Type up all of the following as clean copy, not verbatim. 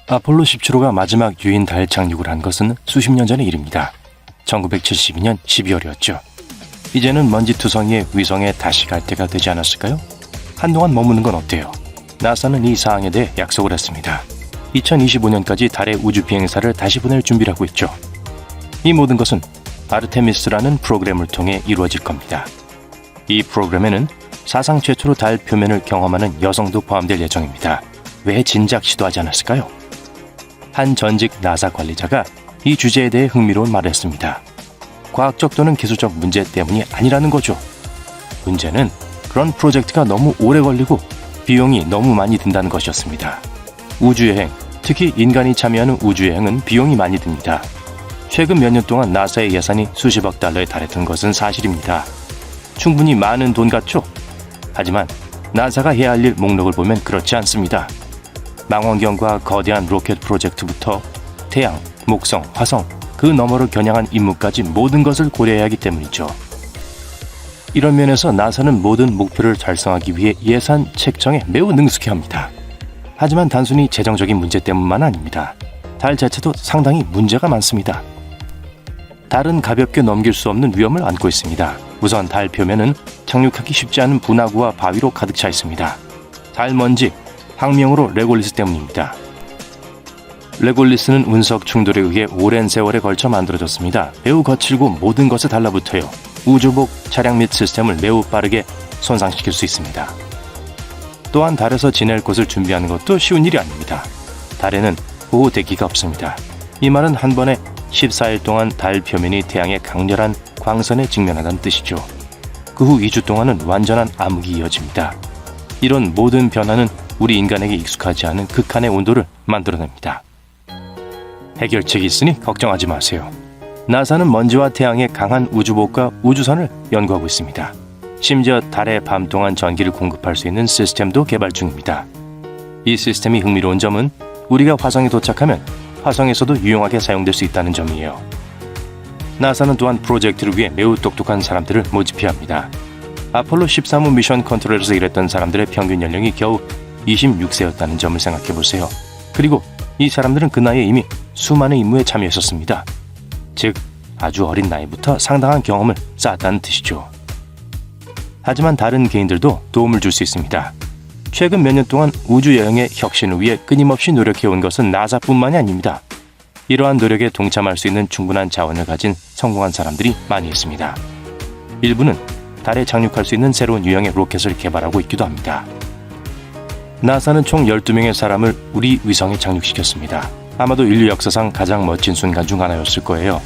아폴로 17호가 마지막 유인 달 착륙을 한 것은 수십 년 전의 일입니다. 1972년 12월이었죠. 이제는 먼지투성이의 위성에 다시 갈 때가 되지 않았을까요? 한동안 머무는 건 어때요? 나사는 이 사항에 대해 약속을 했습니다. 2025년까지 달의 우주 비행사를 다시 보낼 준비를 하고 있죠. 이 모든 것은 아르테미스라는 프로그램을 통해 이루어질 겁니다. 이 프로그램에는 사상 최초로 달 표면을 경험하는 여성도 포함될 예정입니다. 왜 진작 시도하지 않았을까요? 한 전직 나사 관리자가 이 주제에 대해 흥미로운 말을 했습니다. 과학적 또는 기술적 문제 때문이 아니라는 거죠. 문제는 그런 프로젝트가 너무 오래 걸리고 비용이 너무 많이 든다는 것이었습니다. 우주여행, 특히 인간이 참여하는 우주여행은 비용이 많이 듭니다. 최근 몇 년 동안 나사의 예산이 수십억 달러에 달했던 것은 사실입니다. 충분히 많은 돈 같죠? 하지만 나사가 해야 할 일 목록을 보면 그렇지 않습니다. 망원경과 거대한 로켓 프로젝트부터 태양, 목성, 화성, 그 너머를 겨냥한 임무까지 모든 것을 고려해야 하기 때문이죠. 이런 면에서 나사는 모든 목표를 달성하기 위해 예산 책정에 매우 능숙해합니다. 하지만 단순히 재정적인 문제 때문만 아닙니다. 달 자체도 상당히 문제가 많습니다. 달은 가볍게 넘길 수 없는 위험을 안고 있습니다. 우선 달 표면은 착륙하기 쉽지 않은 분화구와 바위로 가득 차 있습니다. 달 먼지, 학명으로 레골리스 때문입니다. 레골리스는 운석 충돌에 의해 오랜 세월에 걸쳐 만들어졌습니다. 매우 거칠고 모든 것에 달라붙어요. 우주복, 차량 및 시스템을 매우 빠르게 손상시킬 수 있습니다. 또한 달에서 지낼 곳을 준비하는 것도 쉬운 일이 아닙니다. 달에는 보호대기가 없습니다. 이 말은 한 번에 14일 동안 달 표면이 태양의 강렬한 광선에 직면한다는 뜻이죠. 그 후 2주 동안은 완전한 암흑이 이어집니다. 이런 모든 변화는 우리 인간에게 익숙하지 않은 극한의 온도를 만들어냅니다. 해결책이 있으니 걱정하지 마세요. 나사는 먼지와 태양의 강한 우주복과 우주선을 연구하고 있습니다. 심지어 달에 밤 동안 전기를 공급할 수 있는 시스템도 개발 중입니다. 이 시스템이 흥미로운 점은 우리가 화성에 도착하면 화성에서도 유용하게 사용될 수 있다는 점이에요. 나사는 또한 프로젝트를 위해 매우 똑똑한 사람들을 모집해야 합니다. 아폴로 13호 미션 컨트롤에서 일했던 사람들의 평균 연령이 겨우 26세였다는 점을 생각해보세요. 그리고 이 사람들은 그 나이에 이미 수많은 임무에 참여했었습니다. 즉, 아주 어린 나이부터 상당한 경험을 쌓았다는 뜻이죠. 하지만 다른 개인들도 도움을 줄 수 있습니다. 최근 몇 년 동안 우주여행의 혁신을 위해 끊임없이 노력해온 것은 나사뿐만이 아닙니다. 이러한 노력에 동참할 수 있는 충분한 자원을 가진 성공한 사람들이 많이 있습니다. 일부는 달에 착륙할 수 있는 새로운 유형의 로켓을 개발하고 있기도 합니다. 나사는 총 12명의 사람을 우리 위성에 착륙시켰습니다. 아마도 인류 역사상 가장 멋진 순간 중 하나였을 거예요.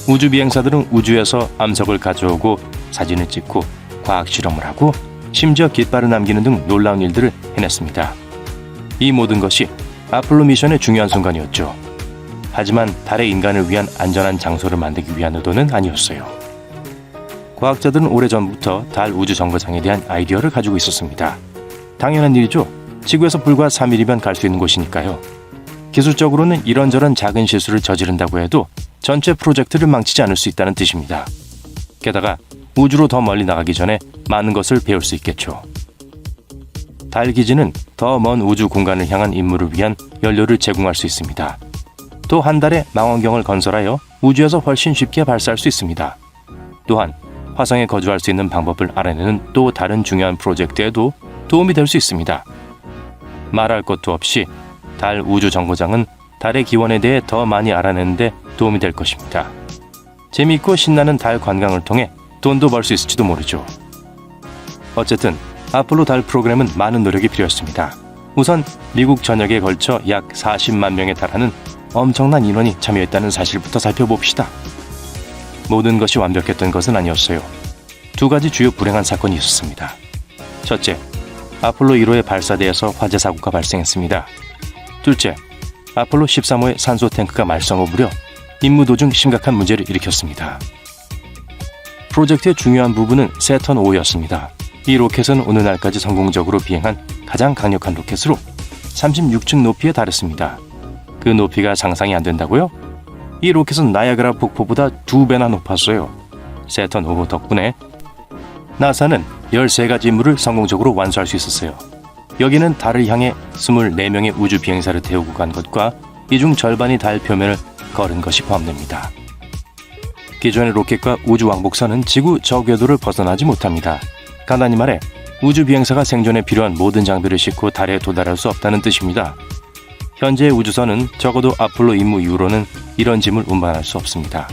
우주 비행사들은 우주에서 암석을 가져오고 사진을 찍고 과학 실험을 하고 심지어 깃발을 남기는 등 놀라운 일들을 해냈습니다. 이 모든 것이 아폴로 미션의 중요한 순간이었죠. 하지만 달의 인간을 위한 안전한 장소를 만들기 위한 의도는 아니었어요. 과학자들은 오래전부터 달 우주 정거장에 대한 아이디어를 가지고 있었습니다. 당연한 일이죠. 지구에서 불과 3일이면 갈 수 있는 곳이니까요. 기술적으로는 이런저런 작은 실수를 저지른다고 해도 전체 프로젝트를 망치지 않을 수 있다는 뜻입니다. 게다가 우주로 더 멀리 나가기 전에 많은 것을 배울 수 있겠죠. 달 기지는 더 먼 우주 공간을 향한 임무를 위한 연료를 제공할 수 있습니다. 또 한 달에 망원경을 건설하여 우주에서 훨씬 쉽게 발사할 수 있습니다. 또한 화성에 거주할 수 있는 방법을 알아내는 또 다른 중요한 프로젝트에도 도움이 될 수 있습니다. 말할 것도 없이 달 우주 정거장은 달의 기원에 대해 더 많이 알아내는 데 도움이 될 것입니다. 재미있고 신나는 달 관광을 통해 돈도 벌 수 있을지도 모르죠. 어쨌든 아폴로 달 프로그램은 많은 노력이 필요했습니다. 우선 미국 전역에 걸쳐 약 40만 명에 달하는 엄청난 인원이 참여했다는 사실부터 살펴봅시다. 모든 것이 완벽했던 것은 아니었어요. 두 가지 주요 불행한 사건이 있었습니다. 첫째, 아폴로 1호의 발사대에서 화재 사고가 발생했습니다. 둘째, 아폴로 13호의 산소 탱크가 말썽을 부려 임무 도중 심각한 문제를 일으켰습니다. 프로젝트의 중요한 부분은 세턴 5였습니다. 이 로켓은 어느 날까지 성공적으로 비행한 가장 강력한 로켓으로 36층 높이에 달했습니다. 그 높이가 상상이 안 된다고요? 이 로켓은 나야가라 폭포보다 2배나 높았어요. 세턴 5호 덕분에 나사는 13가지 임무를 성공적으로 완수할 수 있었어요. 여기는 달을 향해 24명의 우주 비행사를 태우고 간 것과 이 중 절반이 달 표면을 걸은 것이 포함됩니다. 기존의 로켓과 우주 왕복선은 지구 저궤도를 벗어나지 못합니다. 간단히 말해 우주 비행사가 생존에 필요한 모든 장비를 싣고 달에 도달할 수 없다는 뜻입니다. 현재의 우주선은 적어도 아폴로 임무 이후로는 이런 짐을 운반할 수 없습니다.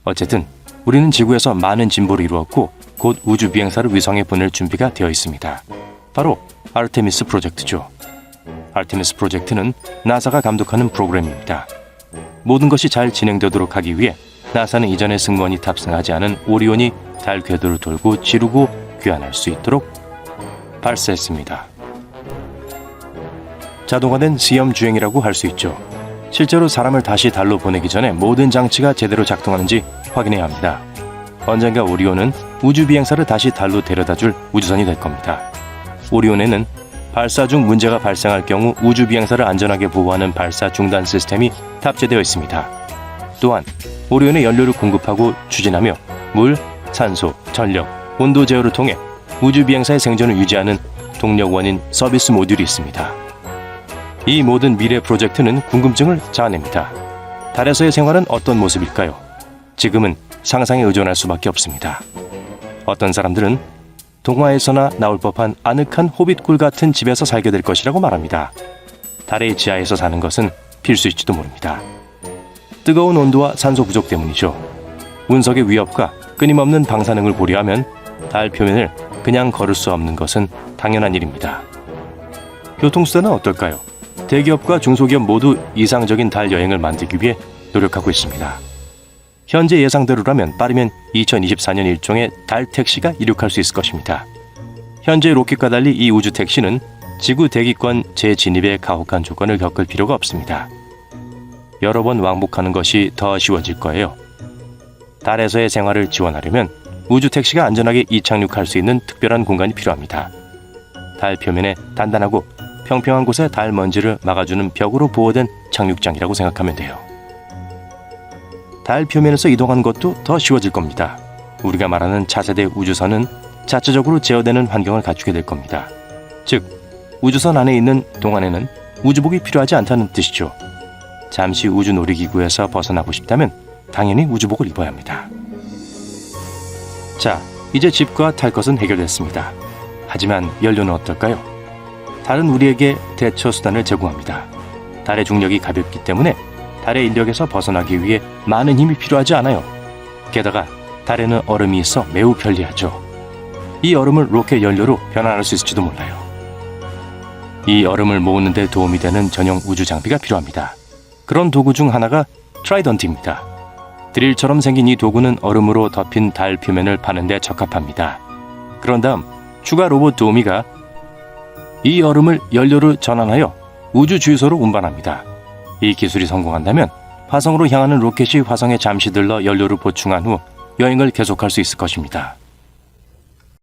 어쨌든 우리는 지구에서 많은 진보를 이루었고 곧 우주 비행사를 위성에 보낼 준비가 되어 있습니다. 바로 아르테미스 프로젝트죠. 아르테미스 프로젝트는 나사가 감독하는 프로그램입니다. 모든 것이 잘 진행되도록 하기 위해 나사는 이전에 승무원이 탑승하지 않은 오리온이 달 궤도를 돌고 지르고 귀환할 수 있도록 발사했습니다. 자동화된 시험 주행이라고 할 수 있죠. 실제로 사람을 다시 달로 보내기 전에 모든 장치가 제대로 작동하는지 확인해야 합니다. 언젠가 오리온은 우주 비행사를 다시 달로 데려다줄 우주선이 될 겁니다. 오리온에는 발사 중 문제가 발생할 경우 우주 비행사를 안전하게 보호하는 발사 중단 시스템이 탑재되어 있습니다. 또한 오리온에 연료를 공급하고 추진하며 물, 산소, 전력, 온도 제어를 통해 우주 비행사의 생존을 유지하는 동력 원인 서비스 모듈이 있습니다. 이 모든 미래 프로젝트는 궁금증을 자아냅니다. 달에서의 생활은 어떤 모습일까요? 지금은 상상에 의존할 수밖에 없습니다. 어떤 사람들은 동화에서나 나올 법한 아늑한 호빗굴 같은 집에서 살게 될 것이라고 말합니다. 달의 지하에서 사는 것은 필수일지도 모릅니다. 뜨거운 온도와 산소 부족 때문이죠. 운석의 위협과 끊임없는 방사능을 고려하면 달 표면을 그냥 걸을 수 없는 것은 당연한 일입니다. 교통수단은 어떨까요? 대기업과 중소기업 모두 이상적인 달 여행을 만들기 위해 노력하고 있습니다. 현재 예상대로라면 빠르면 2024년 일종의 달 택시가 이륙할 수 있을 것입니다. 현재 로켓과 달리 이 우주 택시는 지구 대기권 재진입에 가혹한 조건을 겪을 필요가 없습니다. 여러 번 왕복하는 것이 더 쉬워질 거예요. 달에서의 생활을 지원하려면 우주 택시가 안전하게 이착륙할 수 있는 특별한 공간이 필요합니다. 달 표면에 단단하고 평평한 곳에 달 먼지를 막아주는 벽으로 보호된 착륙장이라고 생각하면 돼요. 달 표면에서 이동하는 것도 더 쉬워질 겁니다. 우리가 말하는 차세대 우주선은 자체적으로 제어되는 환경을 갖추게 될 겁니다. 즉, 우주선 안에 있는 동안에는 우주복이 필요하지 않다는 뜻이죠. 잠시 우주 놀이기구에서 벗어나고 싶다면 당연히 우주복을 입어야 합니다. 자, 이제 집과 탈 것은 해결됐습니다. 하지만 연료는 어떨까요? 달은 우리에게 대처 수단을 제공합니다. 달의 중력이 가볍기 때문에 달의 인력에서 벗어나기 위해 많은 힘이 필요하지 않아요. 게다가 달에는 얼음이 있어 매우 편리하죠. 이 얼음을 로켓 연료로 변환할 수 있을지도 몰라요. 이 얼음을 모으는 데 도움이 되는 전용 우주 장비가 필요합니다. 그런 도구 중 하나가 트라이던트입니다. 드릴처럼 생긴 이 도구는 얼음으로 덮인 달 표면을 파는 데 적합합니다. 그런 다음 추가 로봇 도우미가 이 얼음을 연료로 전환하여 우주 주유소로 운반합니다. 이 기술이 성공한다면 화성으로 향하는 로켓이 화성에 잠시 들러 연료를 보충한 후 여행을 계속할 수 있을 것입니다.